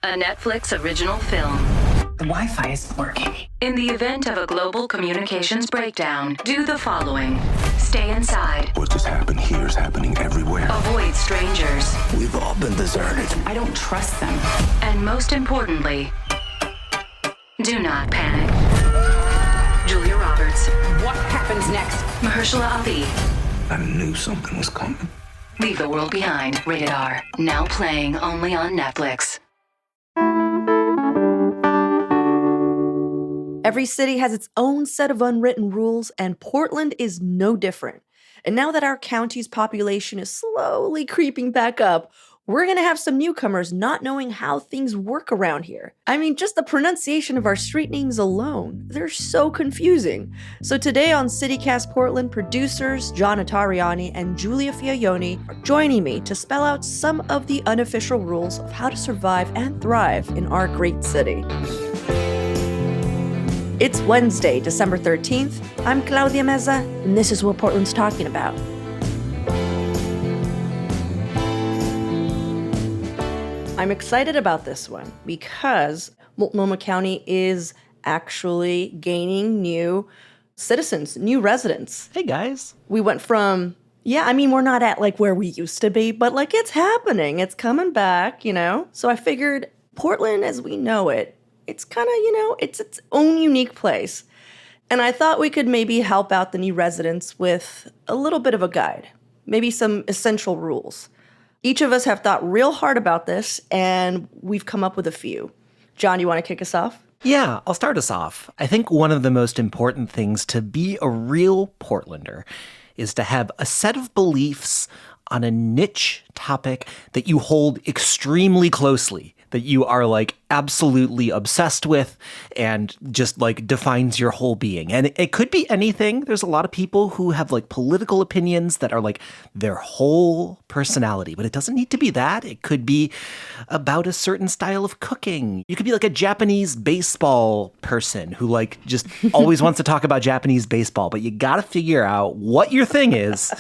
a Netflix original film. The Wi-Fi isn't working. In the event of a global communications breakdown, do the following. Stay inside. What just happened here is happening everywhere. Avoid strangers. We've all been deserted. I don't trust them. And most importantly, do not panic. Julia Roberts. What happens next? Mahershala Ali. I knew something was coming. Leave the World Behind. Rated R. Now playing only on Netflix. Every city has its own set of unwritten rules, and Portland is no different. And now that our county's population is slowly creeping back up, we're going to have some newcomers not knowing how things work around here. I mean, just the pronunciation of our street names alone, they're so confusing. So today on CityCast Portland, producers John Notarianni and Giulia Fiaoni are joining me to spell out some of the unofficial rules of how to survive and thrive in our great city. It's Wednesday, December 13th. I'm Claudia Meza, and this is what Portland's talking about. I'm excited about this one because Multnomah County is actually gaining new citizens, new residents. Hey, guys. We went from, we're not at like where we used to be, but like it's happening. It's coming back, you know? So I figured Portland as we know it, it's kind of, it's its own unique place. And I thought we could maybe help out the new residents with a little bit of a guide, maybe some essential rules. Each of us have thought real hard about this, and we've come up with a few. John, you want to kick us off? Yeah, I'll start us off. I think one of the most important things to be a real Portlander is to have a set of beliefs on a niche topic that you hold extremely closely, that you are like absolutely obsessed with and just like defines your whole being. And it could be anything. There's a lot of people who have like political opinions that are like their whole personality, but it doesn't need to be that. It could be about a certain style of cooking. You could be like a Japanese baseball person who like just always wants to talk about Japanese baseball, but you got to figure out what your thing is.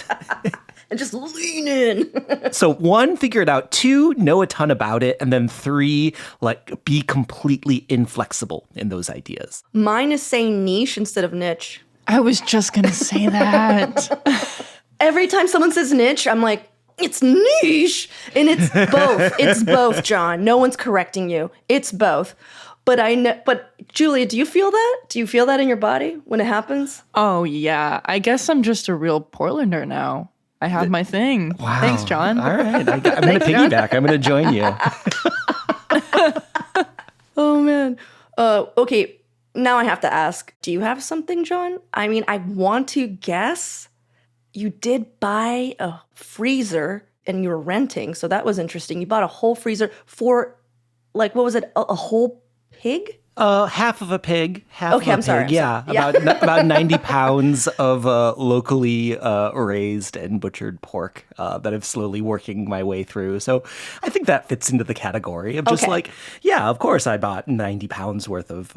And just lean in. So 1, figure it out. 2, know a ton about it. And then 3, like be completely inflexible in those ideas. Mine is saying niche instead of niche. I was just going to say that. Every time someone says niche, I'm like, it's niche. And it's both. It's both, John. No one's correcting you. It's both. But Julia, do you feel that? Do you feel that in your body when it happens? Oh, yeah. I guess I'm just a real Portlander now. I have my thing. Wow. Thanks, John. All right. I'm going to piggyback. I'm going to join you. Oh, man. Okay. Now I have to ask, do you have something, John? I mean, I want to guess you did buy a freezer and you were renting. So that was interesting. You bought a whole freezer for, like, what was it? A whole pig? Half of a pig. I'm sorry. Yeah, about 90 pounds of locally raised and butchered pork that I'm slowly working my way through. So I think that fits into the category of just like, yeah, of course I bought 90 pounds worth of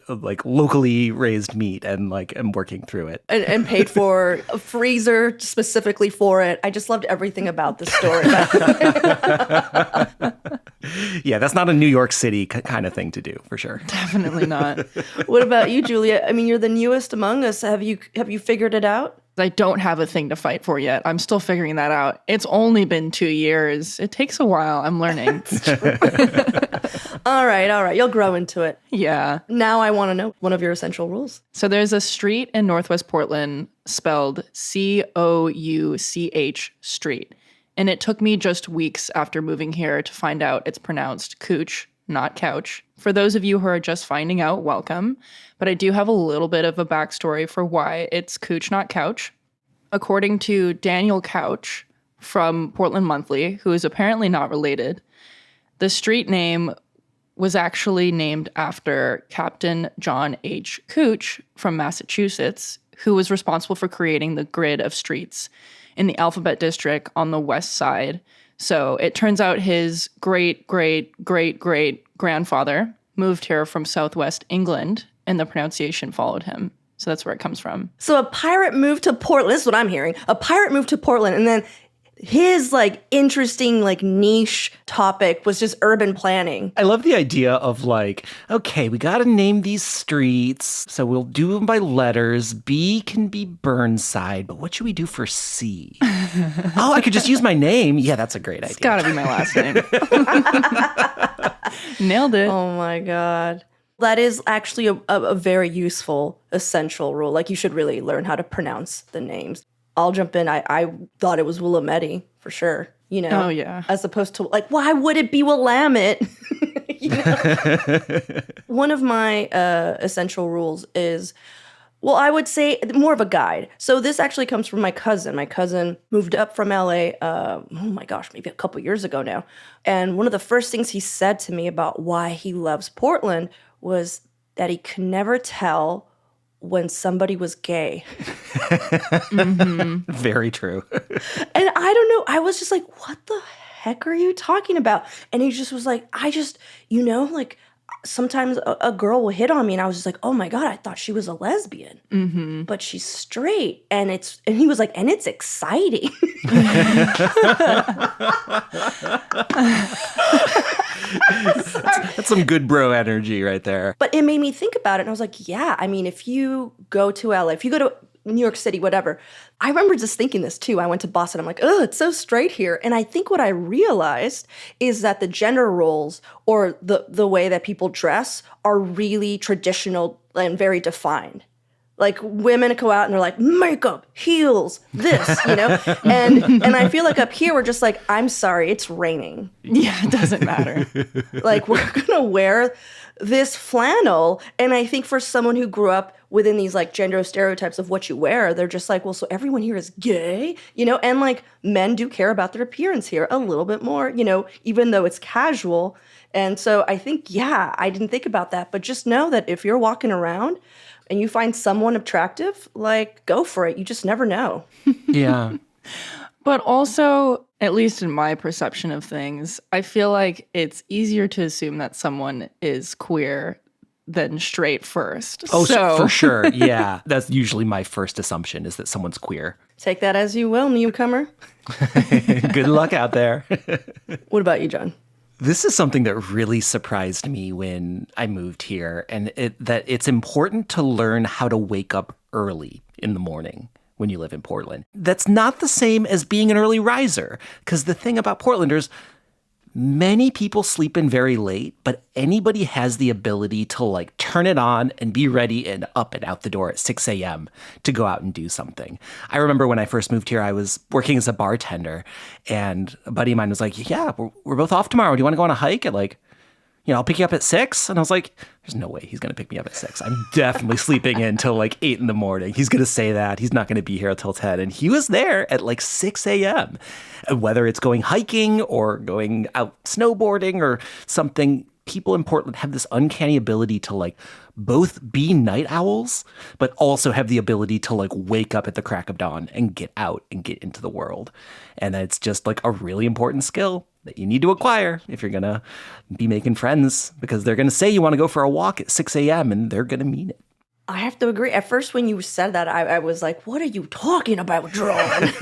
like locally raised meat and like I'm working through it. And paid for a freezer specifically for it. I just loved everything about the story. Yeah, that's not a New York City kind of thing to do, for sure. Definitely not. What about you, Julia? I mean, you're the newest among us. Have you figured it out? I don't have a thing to fight for yet. I'm still figuring that out. It's only been 2 years. It takes a while. I'm learning. All right. You'll grow into it. Yeah. Now I want to know one of your essential rules. So there's a street in Northwest Portland spelled Couch Street. And it took me just weeks after moving here to find out it's pronounced Cooch, not couch. For those of you who are just finding out, welcome. But I do have a little bit of a backstory for why it's Cooch, not couch. According to Daniel Couch from Portland Monthly, who is apparently not related, the street name was actually named after Captain John H. Cooch from Massachusetts, who was responsible for creating the grid of streets in the Alphabet District on the west side. So it turns out his great-great-great-great-grandfather moved here from southwest England, and the pronunciation followed him. So that's where it comes from. So a pirate moved to Portland. This is what I'm hearing. A pirate moved to Portland, and then his like interesting like niche topic was just urban planning. I love the idea of like, okay, we got to name these streets, so we'll do them by letters. B can be Burnside, but what should we do for C? Oh, I could just use my name. Yeah, that's a great idea. It's got to be my last name. Nailed it. Oh my God. That is actually a very useful, essential rule. Like, you should really learn how to pronounce the names. I'll jump in. I thought it was Willamette for sure, you know? Oh, yeah. As opposed to, like, why would it be Willamette? You know? One of my essential rules is, well, I would say more of a guide. So this actually comes from my cousin. My cousin moved up from LA, oh my gosh, maybe a couple years ago now. And one of the first things he said to me about why he loves Portland was that he could never tell when somebody was gay. Mm-hmm. Very true. And I don't know, I was just like, what the heck are you talking about? And he just was like, like sometimes a girl will hit on me and I was just like, oh my God, I thought she was a lesbian, but she's straight. And he was like, and it's exciting. That's some good bro energy right there. But it made me think about it. And I was like, yeah, I mean, if you go to LA, if you go to New York City, whatever, I remember just thinking this too. I went to Boston. I'm like, oh, it's so straight here. And I think what I realized is that the gender roles or the way that people dress are really traditional and very defined. Like, women go out and they're like, makeup, heels, this, you know? And I feel like up here, we're just like, I'm sorry, it's raining. Yeah, it doesn't matter. Like, we're going to wear this flannel. And I think for someone who grew up within these, like, gender stereotypes of what you wear, they're just like, well, so everyone here is gay, you know? And, like, men do care about their appearance here a little bit more, you know, even though it's casual. And so I think, yeah, I didn't think about that. But just know that if you're walking around and you find someone attractive, like, go for it. You just never know. Yeah. But also, at least in my perception of things, I feel like it's easier to assume that someone is queer than straight first. Oh, so for sure. Yeah. That's usually my first assumption, is that someone's queer. Take that as you will, newcomer. Good luck out there. What about you, John? This is something that really surprised me when I moved here, and that it's important to learn how to wake up early in the morning when you live in Portland. That's not the same as being an early riser, because the thing about Portlanders, many people sleep in very late, but anybody has the ability to like turn it on and be ready and up and out the door at 6 a.m. to go out and do something. I remember when I first moved here, I was working as a bartender, and a buddy of mine was like, yeah, we're both off tomorrow. Do you want to go on a hike at like, I'll pick you up at 6? And I was like, there's no way he's going to pick me up at 6. I'm definitely sleeping in till like 8 in the morning. He's going to say that. He's not going to be here until 10. And he was there at like 6 a.m. And whether it's going hiking or going out snowboarding or something, people in Portland have this uncanny ability to like both be night owls, but also have the ability to like wake up at the crack of dawn and get out and get into the world. And it's just like a really important skill that you need to acquire if you're going to be making friends, because they're going to say you want to go for a walk at 6 a.m. and they're going to mean it. I have to agree. At first, when you said that, I was like, what are you talking about, John?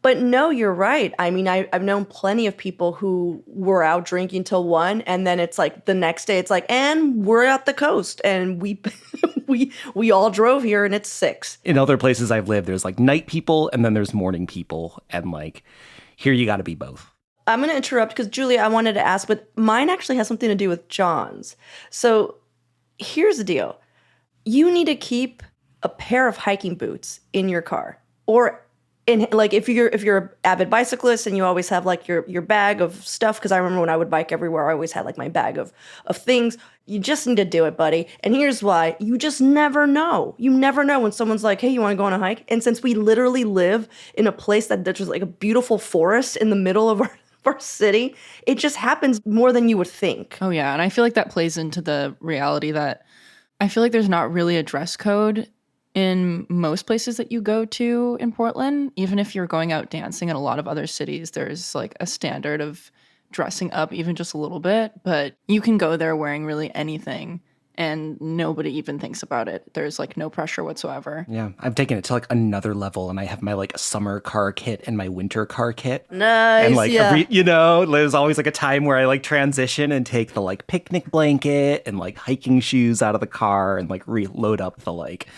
But no, you're right. I mean, I've known plenty of people who were out drinking till 1, and then it's like the next day, it's like, and we're at the coast, and we all drove here, and it's 6. In other places I've lived, there's like night people, and then there's morning people, and like here you got to be both. I'm going to interrupt because, Julia, I wanted to ask, but mine actually has something to do with John's. So here's the deal. You need to keep a pair of hiking boots in your car, or like if you're an avid bicyclist and you always have like your bag of stuff, because I remember when I would bike everywhere, I always had like my bag of things. You just need to do it, buddy. And here's why. You just never know. You never know when someone's like, hey, you want to go on a hike? And since we literally live in a place that there's like a beautiful forest in the middle of our city, it just happens more than you would think. Oh, yeah. And I feel like that plays into the reality that I feel like there's not really a dress code in most places that you go to in Portland. Even if you're going out dancing in a lot of other cities, there's like a standard of dressing up even just a little bit. But you can go there wearing really anything and nobody even thinks about it. There's like no pressure whatsoever. Yeah, I've taken it to like another level, and I have my like summer car kit and my winter car kit. Nice. And like, yeah. there's always like a time where I like transition and take the like picnic blanket and like hiking shoes out of the car and like reload up the like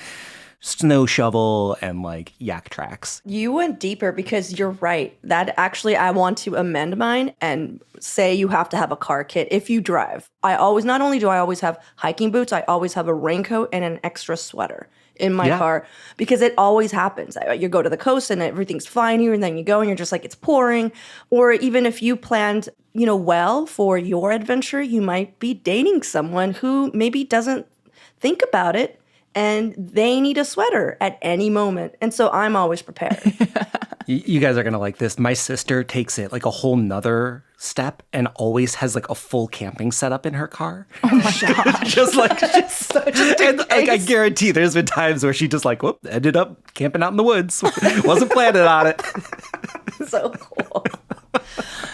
snow shovel and like yak tracks. You went deeper because you're right. That actually, I want to amend mine and say you have to have a car kit if you drive. Not only do I always have hiking boots, I always have a raincoat and an extra sweater in my car because it always happens. You go to the coast and everything's fine here, and then you go and you're just like, it's pouring. Or even if you planned, well for your adventure, you might be dating someone who maybe doesn't think about it, and they need a sweater at any moment. And so I'm always prepared. You guys are going to like this. My sister takes it like a whole nother step and always has like a full camping setup in her car. Oh my God. just and, like, I guarantee there's been times where she just like, whoop, ended up camping out in the woods. Wasn't planning on it. So cool.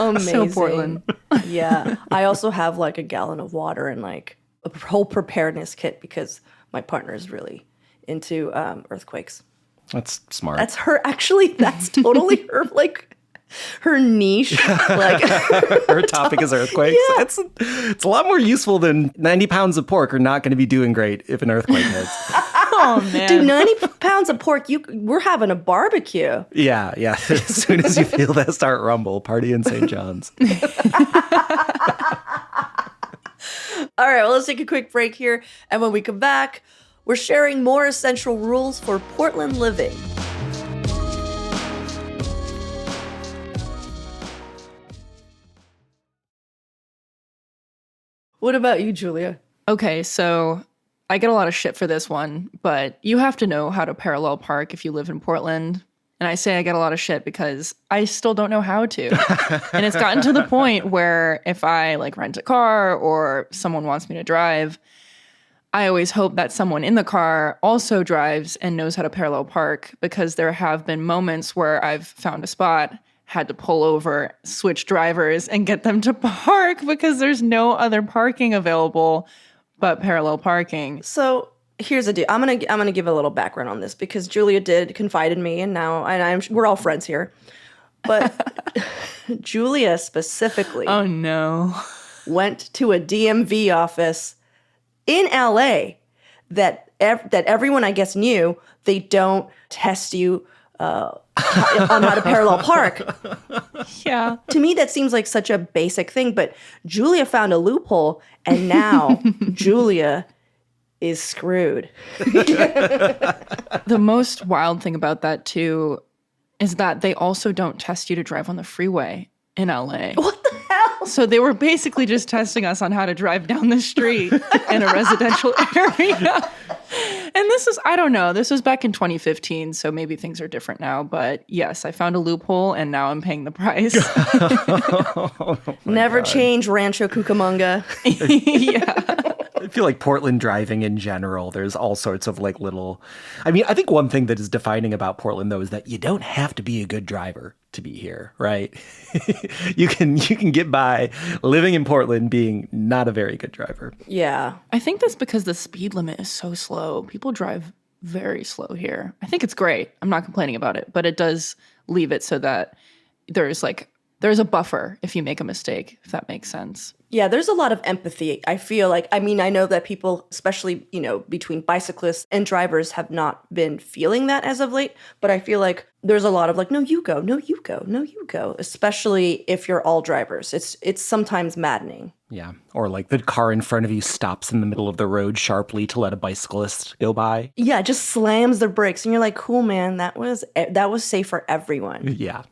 Amazing. So Portland. Yeah. I also have like a gallon of water and like a whole preparedness kit because my partner is really into earthquakes. That's smart. That's her. Actually, that's totally her. Like her niche. Like her topic is earthquakes. Yeah. It's a lot more useful than 90 pounds of pork are not going to be doing great if an earthquake hits. Oh, man. Dude, 90 pounds of pork. We're having a barbecue. Yeah. As soon as you feel that start rumble, party in St. John's. All right, well, let's take a quick break here. And when we come back, we're sharing more essential rules for Portland living. What about you, Julia? Okay, so I get a lot of shit for this one, but you have to know how to parallel park if you live in Portland. And I say I get a lot of shit because I still don't know how to. And it's gotten to the point where if I like rent a car or someone wants me to drive, I always hope that someone in the car also drives and knows how to parallel park, because there have been moments where I've found a spot, had to pull over, switch drivers, and get them to park because there's no other parking available but parallel parking. So here's the deal. I'm gonna give a little background on this because Julia did confide in me, and we're all friends here. But Julia specifically, Oh no. went to a DMV office in LA that everyone, I guess, knew they don't test you on how to parallel park. Yeah. To me, that seems like such a basic thing, but Julia found a loophole, and now Julia is screwed. The most wild thing about that too is that they also don't test you to drive on the freeway in LA. What the hell? So they were basically just testing us on how to drive down the street in a residential area. And I don't know, this was back in 2015, so maybe things are different now. But yes, I found a loophole and now I'm paying the price. Never change Rancho Cucamonga. Yeah. I feel like Portland driving in general, there's all sorts of like little... I mean, I think one thing that is defining about Portland, though, is that you don't have to be a good driver to be here, right? You can get by living in Portland being not a very good driver. Yeah. I think that's because the speed limit is so slow. People drive very slow here. I think it's great. I'm not complaining about it, but it does leave it so that there's a buffer if you make a mistake, if that makes sense. Yeah, there's a lot of empathy. I feel like, I know that people, especially, between bicyclists and drivers, have not been feeling that as of late. But I feel like there's a lot of like, no, you go, no, you go, no, you go, especially if you're all drivers. It's sometimes maddening. Yeah. Or like the car in front of you stops in the middle of the road sharply to let a bicyclist go by. Yeah, just slams the brakes. And you're like, cool, man, that was safe for everyone. Yeah.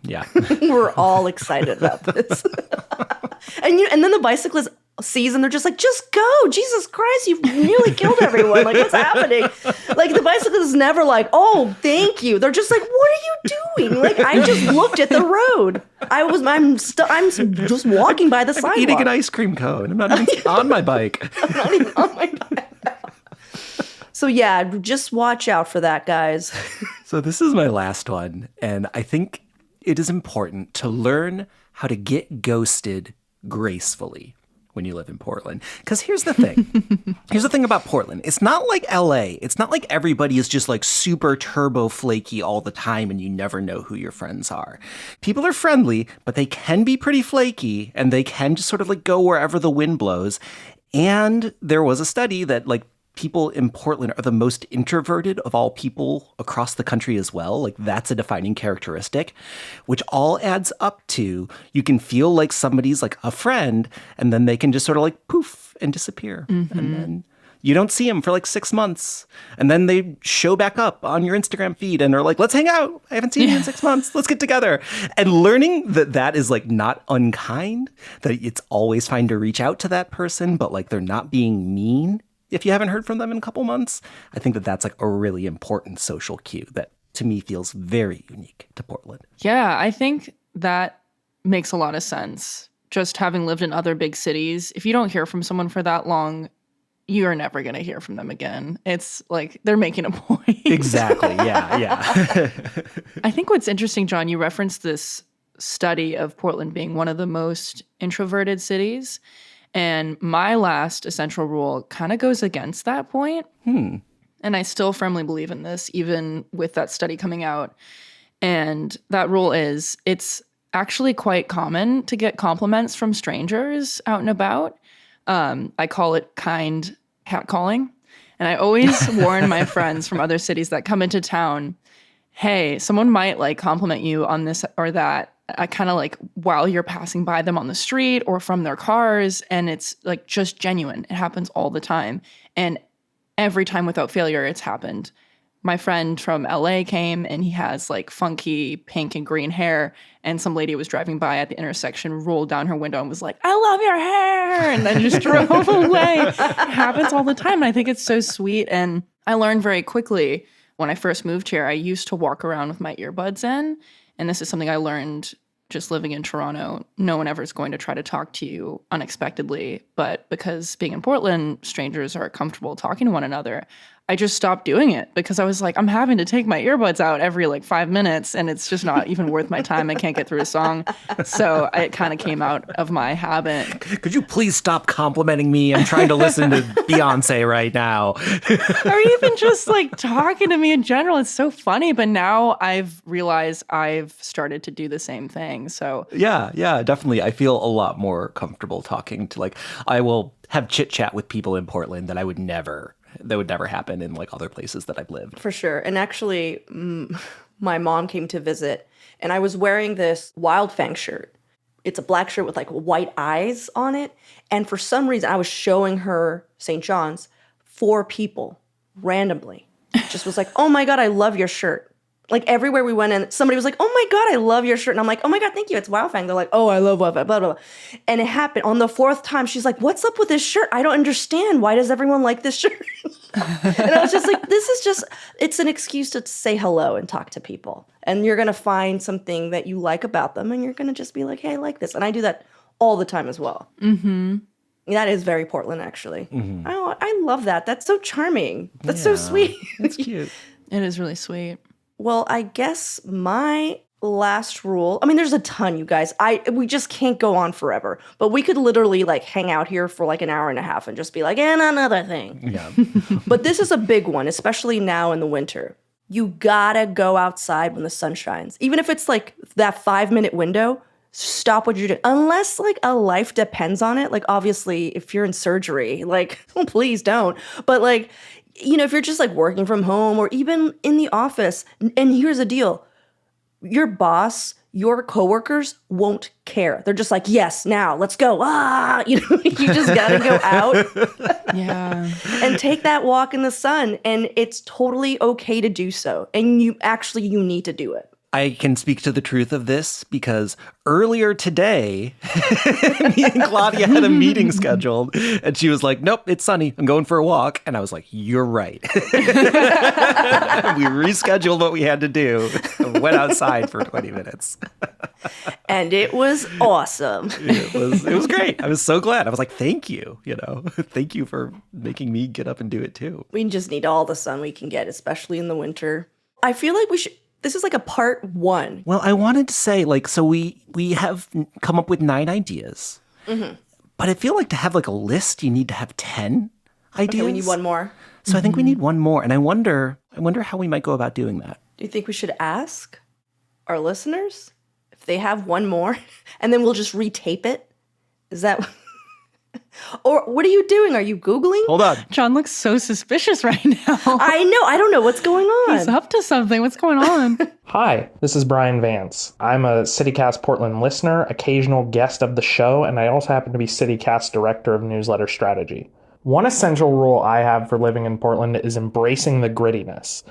We're all excited about this. And then the bicyclist sees and they're just like, just go. Jesus Christ, you've nearly killed everyone. Like, what's happening? Like, the bicyclist is never like, oh, thank you. They're just like, what are you doing? Like, I just looked at the road. I'm just walking by the sidewalk. I'm eating an ice cream cone. I'm not even on my bike. I'm not even on my bike. So yeah, just watch out for that, guys. So this is my last one. And I think it is important to learn how to get ghosted gracefully when you live in Portland. Because here's the thing. Here's the thing about Portland. It's not like LA. It's not like everybody is just like super turbo flaky all the time and you never know who your friends are. People are friendly, but they can be pretty flaky and they can just sort of like go wherever the wind blows. And there was a study that like people in Portland are the most introverted of all people across the country as well. Like that's a defining characteristic, which all adds up to you can feel like somebody's like a friend and then they can just sort of like poof and disappear. And then you don't see them for like 6 months. And then they show back up on your Instagram feed and are like, let's hang out. I haven't seen you in 6 months. Let's get together. And learning that that is like not unkind, that it's always fine to reach out to that person, but like they're not being mean if you haven't heard from them in a couple months. I think that that's like a really important social cue that to me feels very unique to Portland. Yeah, I think that makes a lot of sense. Just having lived in other big cities, if you don't hear from someone for that long, you're never going to hear from them again. It's like they're making a point. Exactly. Yeah. I think what's interesting, John, you referenced this study of Portland being one of the most introverted cities. And my last essential rule kind of goes against that point. And I still firmly believe in this, even with that study coming out. And that rule is it's actually quite common to get compliments from strangers out and about. I call it kind catcalling. And I always warn my friends from other cities that come into town, hey, someone might like compliment you on this or that. I kind of like while you're passing by them on the street or from their cars, and it's like just genuine. It happens all the time. And every time without failure, it's happened. My friend from LA came and he has like funky pink and green hair, and some lady was driving by at the intersection, rolled down her window and was like, I love your hair, and then just drove away. It happens all the time. And I think it's so sweet. And I learned very quickly when I first moved here, I used to walk around with my earbuds in. And this is something I learned just living in Toronto. No one ever is going to try to talk to you unexpectedly. But because being in Portland, strangers are comfortable talking to one another, I just stopped doing it because I was like, I'm having to take my earbuds out every like 5 minutes and it's just not even worth my time. I can't get through a song. So it kind of came out of my habit. Could you please stop complimenting me? I'm trying to listen to Beyonce right now. Or even just like talking to me in general. It's so funny. But now I've realized I've started to do the same thing. So Yeah, definitely. I feel a lot more comfortable talking to like, I will have chit chat with people in Portland that would never happen in like other places that I've lived. For sure. And actually, my mom came to visit and I was wearing this Wild Fang shirt. It's a black shirt with like white eyes on it. And for some reason, I was showing her St. John's. 4 people randomly just was like, oh my God, I love your shirt. Like everywhere we went in, somebody was like, oh my God, I love your shirt. And I'm like, oh my God, thank you. It's Wild Fang. They're like, oh, I love Wild Fang, blah, blah, blah. And it happened on the 4th time. She's like, what's up with this shirt? I don't understand. Why does everyone like this shirt? And I was just like, it's an excuse to say hello and talk to people. And you're going to find something that you like about them. And you're going to just be like, hey, I like this. And I do that all the time as well. Mm-hmm. That is very Portland, actually. Mm-hmm. I love that. That's so charming. That's so sweet. It's cute. it is really sweet. Well, I guess my last rule, I mean, there's a ton, you guys. We just can't go on forever. But we could literally like hang out here for like an hour and a half and just be like, and another thing. Yeah. But this is a big one, especially now in the winter. You gotta go outside when the sun shines. Even if it's like that 5-minute window, stop what you're doing. Unless like a life depends on it. Like obviously if you're in surgery, like please don't. But like, you know, if you're just like working from home or even in the office, and here's the deal, your boss, your coworkers won't care. They're just like, yes, now let's go. You know, you just gotta go out and take that walk in the sun. And it's totally okay to do so. And you need to do it. I can speak to the truth of this because earlier today, me and Claudia had a meeting scheduled and she was like, nope, it's sunny. I'm going for a walk. And I was like, you're right. We rescheduled what we had to do and went outside for 20 minutes. And it was awesome. It was great. I was so glad. I was like, thank you. You know, thank you for making me get up and do it too. We just need all the sun we can get, especially in the winter. I feel like this is like a part 1. Well, I wanted to say, like, so we have come up with 9 ideas. Mm-hmm. But I feel like to have like a list, you need to have 10 ideas. Okay, we need one more. So I think we need one more. And I wonder how we might go about doing that. Do you think we should ask our listeners if they have one more and then we'll just retape it? Is that... Or what are you doing? Are you Googling? Hold on. John looks so suspicious right now. I know. I don't know what's going on. He's up to something. What's going on? Hi, this is Brian Vance. I'm a CityCast Portland listener, occasional guest of the show, and I also happen to be CityCast Director of Newsletter Strategy. One essential rule I have for living in Portland is embracing the grittiness.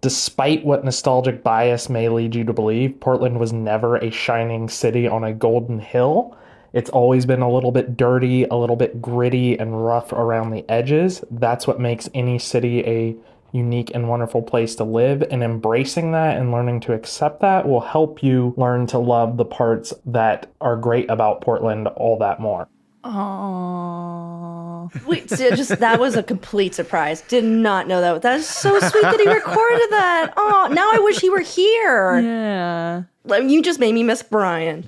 Despite what nostalgic bias may lead you to believe, Portland was never a shining city on a golden hill. It's always been a little bit dirty, a little bit gritty and rough around the edges. That's what makes any city a unique and wonderful place to live. And embracing that and learning to accept that will help you learn to love the parts that are great about Portland all that more. Aww. Wait, so that was a complete surprise. Did not know that. That is so sweet that he recorded that. Oh, now I wish he were here. Yeah. You just made me miss Brian.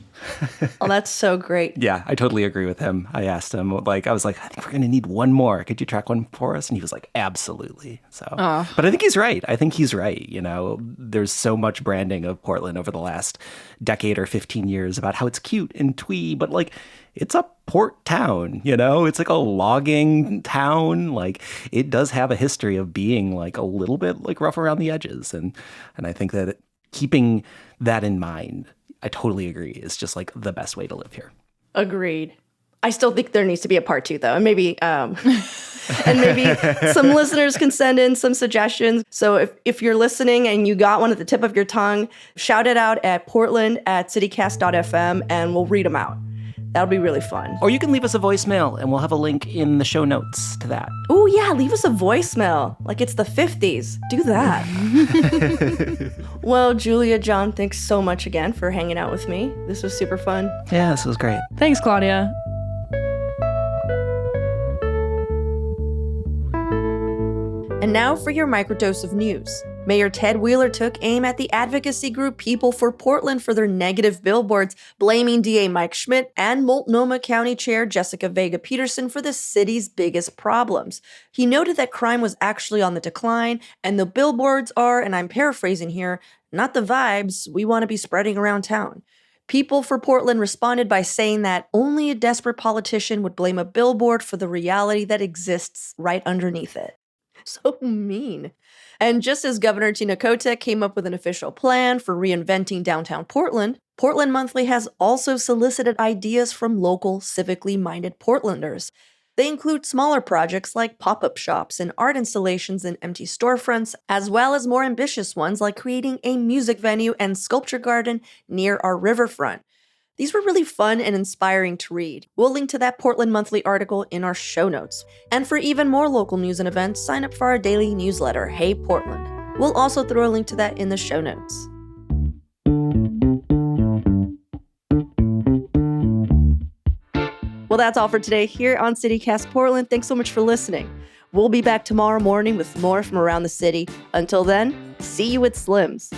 Oh, that's so great. Yeah, I totally agree with him. I asked him, I was like, I think we're going to need one more. Could you track one for us? And he was like, absolutely. So, But I think he's right. There's so much branding of Portland over the last decade or 15 years about how it's cute and twee, but like, it's a port town, It's like a logging town. Like, it does have a history of being like a little bit like rough around the edges. And I think that keeping that in mind, I totally agree, is just like the best way to live here. Agreed. I still think there needs to be a part 2 though. And maybe some listeners can send in some suggestions. So if you're listening and you got one at the tip of your tongue, shout it out at portland@citycast.fm and we'll read them out. That'll be really fun. Or you can leave us a voicemail and we'll have a link in the show notes to that. Oh yeah, leave us a voicemail. Like it's the 50s. Do that. Well, Julia, John, thanks so much again for hanging out with me. This was super fun. Yeah, this was great. Thanks, Claudia. And now for your microdose of news. Mayor Ted Wheeler took aim at the advocacy group People for Portland for their negative billboards, blaming DA Mike Schmidt and Multnomah County Chair Jessica Vega Peterson for the city's biggest problems. He noted that crime was actually on the decline, and the billboards are, and I'm paraphrasing here, not the vibes we want to be spreading around town. People for Portland responded by saying that only a desperate politician would blame a billboard for the reality that exists right underneath it. So mean. And just as Governor Tina Kotek came up with an official plan for reinventing downtown Portland, Portland Monthly has also solicited ideas from local, civically minded Portlanders. They include smaller projects like pop-up shops and art installations in empty storefronts, as well as more ambitious ones like creating a music venue and sculpture garden near our riverfront. These were really fun and inspiring to read. We'll link to that Portland Monthly article in our show notes. And for even more local news and events, sign up for our daily newsletter, Hey Portland. We'll also throw a link to that in the show notes. Well, that's all for today here on CityCast Portland. Thanks so much for listening. We'll be back tomorrow morning with more from around the city. Until then, see you at Slim's.